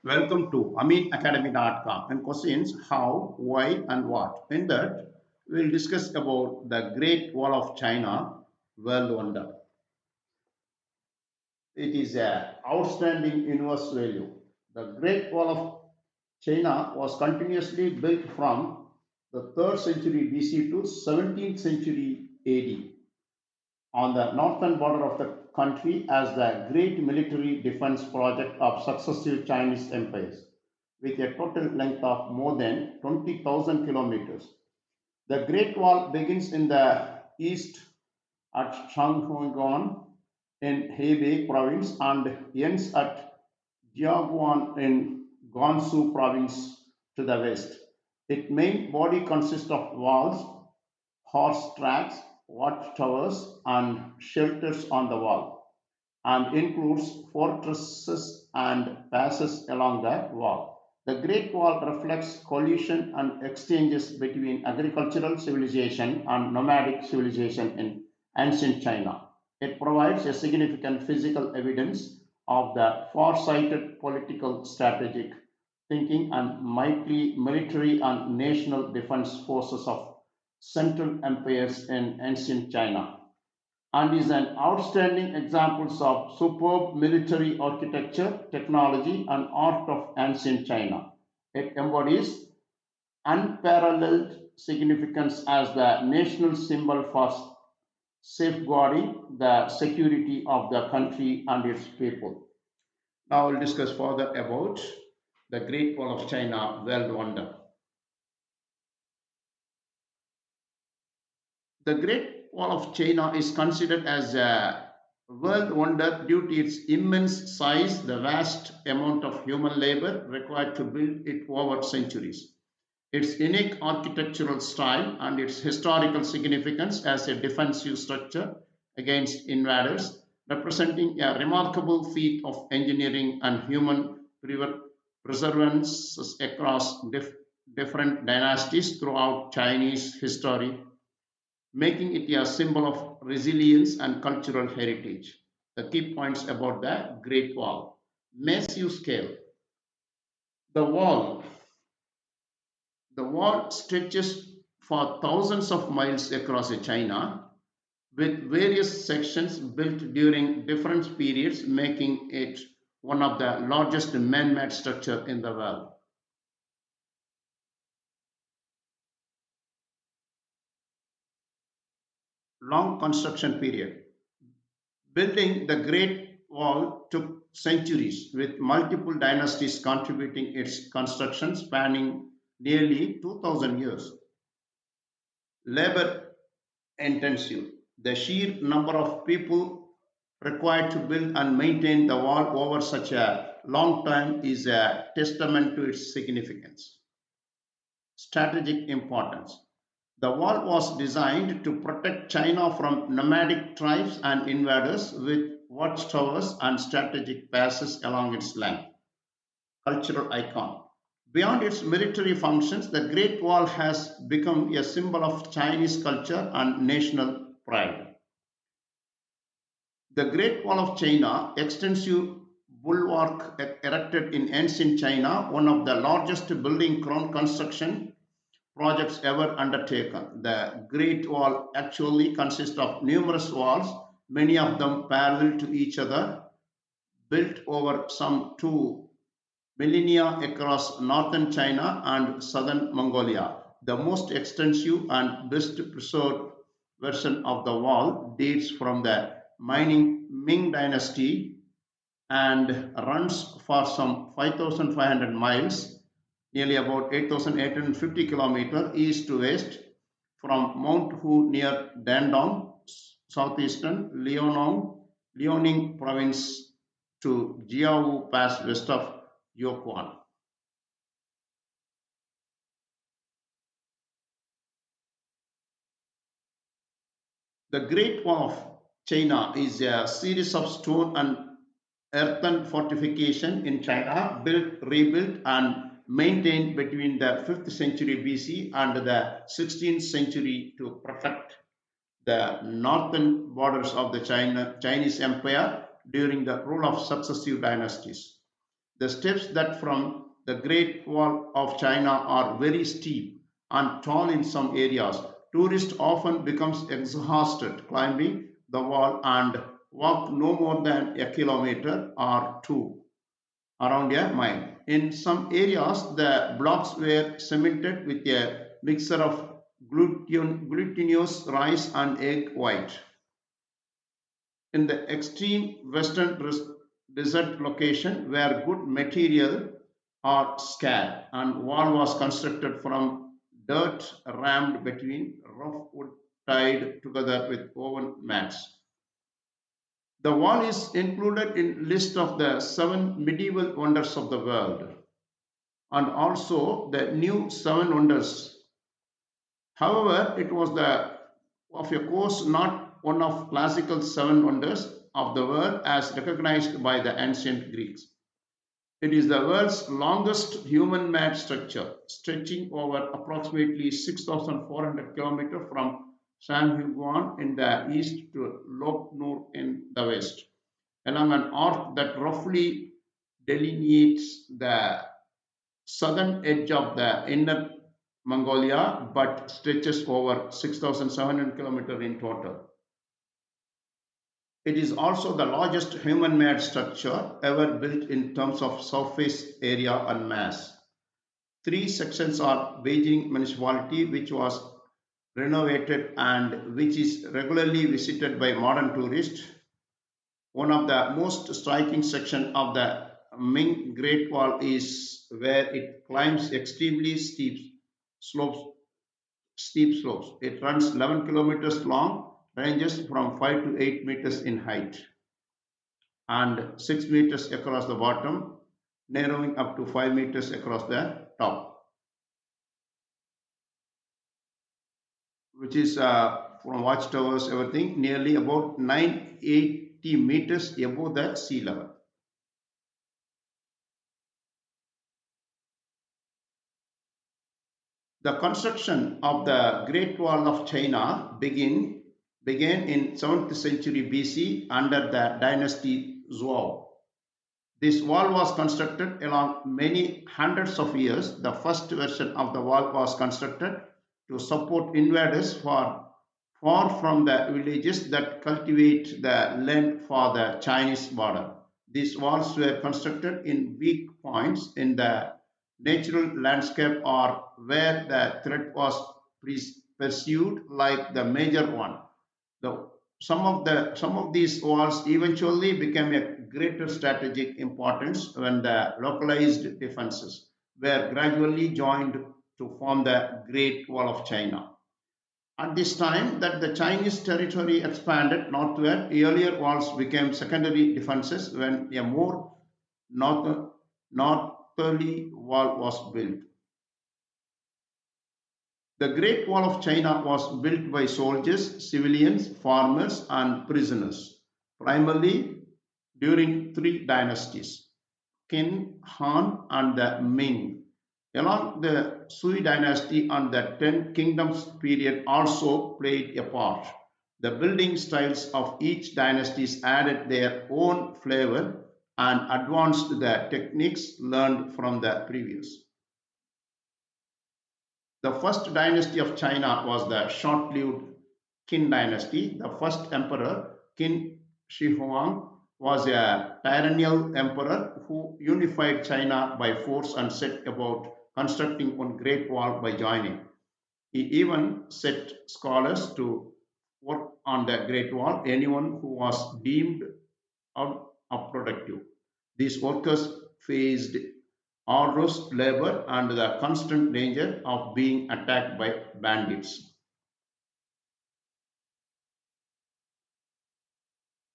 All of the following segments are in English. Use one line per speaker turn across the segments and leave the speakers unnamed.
Welcome to AminAcademy.com and questions how, why, and what. In that, we'll discuss about the Great Wall of China, world wonder. It is an outstanding universe value. The Great Wall of China was continuously built from the 3rd century BC to 17th century AD on the northern border of the country as the great military defense project of successive Chinese empires, with a total length of more than 20,000 kilometers. The Great Wall begins in the east at Shanghaigan in Hebei province and ends at Jiaguan in Gansu province to the west. Its main body consists of walls, horse tracks, watchtowers, and shelters on the wall, and includes fortresses and passes along the wall. The Great Wall reflects collision and exchanges between agricultural civilization and nomadic civilization in ancient China. It provides a significant physical evidence of the far-sighted political strategic thinking and mighty military and national defense forces of central empires in ancient China and is an outstanding example of superb military architecture, technology, and art of ancient China. It embodies unparalleled significance as the national symbol for safeguarding the security of the country and its people. Now we'll discuss further about the Great Wall of China, world wonder. The Great Wall of China is considered as a world wonder due to its immense size, the vast amount of human labor required to build it over centuries, its unique architectural style, and its historical significance as a defensive structure against invaders, representing a remarkable feat of engineering and human perseverance across different dynasties throughout Chinese history, making it a symbol of resilience and cultural heritage. The key points about the Great Wall. Massive scale. The wall. The wall stretches for thousands of miles across China, with various sections built during different periods, making it one of the largest man-made structure in the world. Long construction period. Building the Great Wall took centuries, with multiple dynasties contributing its construction spanning nearly 2000 years. Labor intensive. The sheer number of people required to build and maintain the wall over such a long time is a testament to its significance. Strategic importance. The wall was designed to protect China from nomadic tribes and invaders with watchtowers and strategic passes along its length. Cultural icon. Beyond its military functions, the Great Wall has become a symbol of Chinese culture and national pride. The Great Wall of China, extensive bulwark erected in ancient China, one of the largest building crown construction projects ever undertaken. The Great Wall actually consists of numerous walls, many of them parallel to each other, built over some two millennia across northern China and southern Mongolia. The most extensive and best preserved version of the wall dates from the mining Ming dynasty and runs for some 5,500 miles, nearly about 8,850 kilometers east to west from Mount Hu near Dandong, southeastern Liaoning province to Jiawu Pass west of Yukon. The Great Wall of China is a series of stone and earthen fortification in China, built, rebuilt, and maintained between the 5th century BC and the 16th century to protect the northern borders of the Chinese Empire during the rule of successive dynasties. The steps that from the Great Wall of China are very steep and tall in some areas. Tourists often becomes exhausted climbing the wall and walk no more than a kilometer or two around a mile. In some areas, the blocks were cemented with a mixture of glutinous rice and egg white. In the extreme western desert location where good material are scarce and wall was constructed from dirt rammed between rough wood tied together with woven mats. The wall is included in list of the seven medieval wonders of the world and also the new seven wonders. However, it was the of a course not one of classical seven wonders of the world as recognized by the ancient Greeks. It is the world's longest human-made structure, stretching over approximately 6,400 kilometers from Shanhuguan in the east to Lop Nur in the west, along an arc that roughly delineates the southern edge of the inner Mongolia but stretches over 6,700 kilometers in total. It is also the largest human-made structure ever built in terms of surface area and mass. Three sections are Beijing municipality, which was renovated and which is regularly visited by modern tourists. One of the most striking sections of the Ming Great Wall is where it climbs extremely slopes, steep slopes. It runs 11 kilometers long, ranges from 5 to 8 meters in height, and 6 meters across the bottom, narrowing up to 5 meters across the top, which is from watchtowers, everything, nearly about 980 meters above the sea level. The construction of the Great Wall of China began in 7th century BC under the dynasty Zhou. This wall was constructed along many hundreds of years. The first version of the wall was constructed to support invaders far from the villages that cultivate the land for the Chinese border. These walls were constructed in weak points in the natural landscape or where the threat was pursued like the major one. The, some of these wars eventually became a greater strategic importance when the localized defenses were gradually joined to form the Great Wall of China. At this time that the Chinese territory expanded northward, earlier walls became secondary defenses when a more north, northerly wall was built. The Great Wall of China was built by soldiers, civilians, farmers, and prisoners, primarily during three dynasties: Qin, Han, and the Ming. Along the Sui dynasty and the Ten Kingdoms period also played a part. The building styles of each dynasty added their own flavor and advanced the techniques learned from the previous. The first dynasty of China was the short-lived Qin dynasty. The first emperor, Qin Shi Huang, was a perennial emperor who unified China by force and set about constructing one great wall by joining. He even set scholars to work on the Great Wall, anyone who was deemed unproductive. These workers faced arduous labor and the constant danger of being attacked by bandits.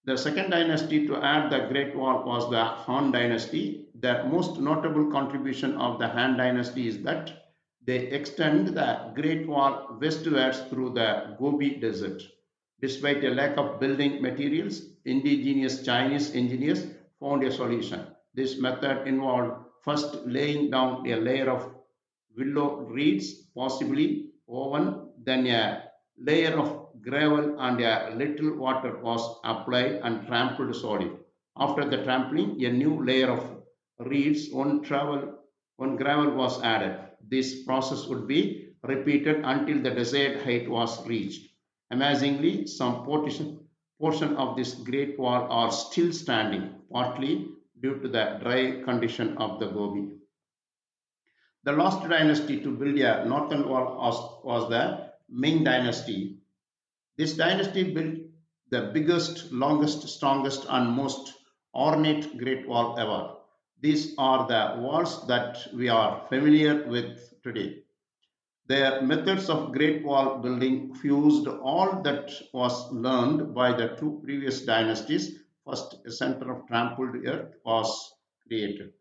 The second dynasty to add the Great Wall was the Han dynasty. The most notable contribution of the Han dynasty is that they extend the Great Wall westwards through the Gobi Desert. Despite a lack of building materials, indigenous Chinese engineers found a solution. This method involved first laying down a layer of willow reeds, possibly woven, then a layer of gravel and a little water was applied and trampled solid. After the trampling, a new layer of reeds, one gravel was added. This process would be repeated until the desired height was reached. Amazingly, some portion of this great wall are still standing, partly due to the dry condition of the Gobi. The last dynasty to build a northern wall was the Ming dynasty. This dynasty built the biggest, longest, strongest, and most ornate Great Wall ever. These are the walls that we are familiar with today. Their methods of Great Wall building fused all that was learned by the two previous dynasties. First, a center of trampled earth was created.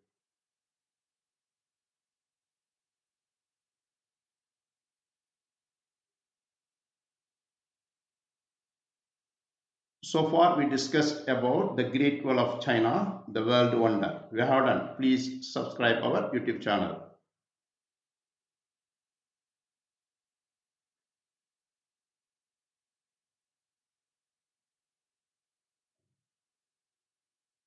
So far, we discussed about the Great Wall of China, the world wonder. If you have done, please subscribe our YouTube channel.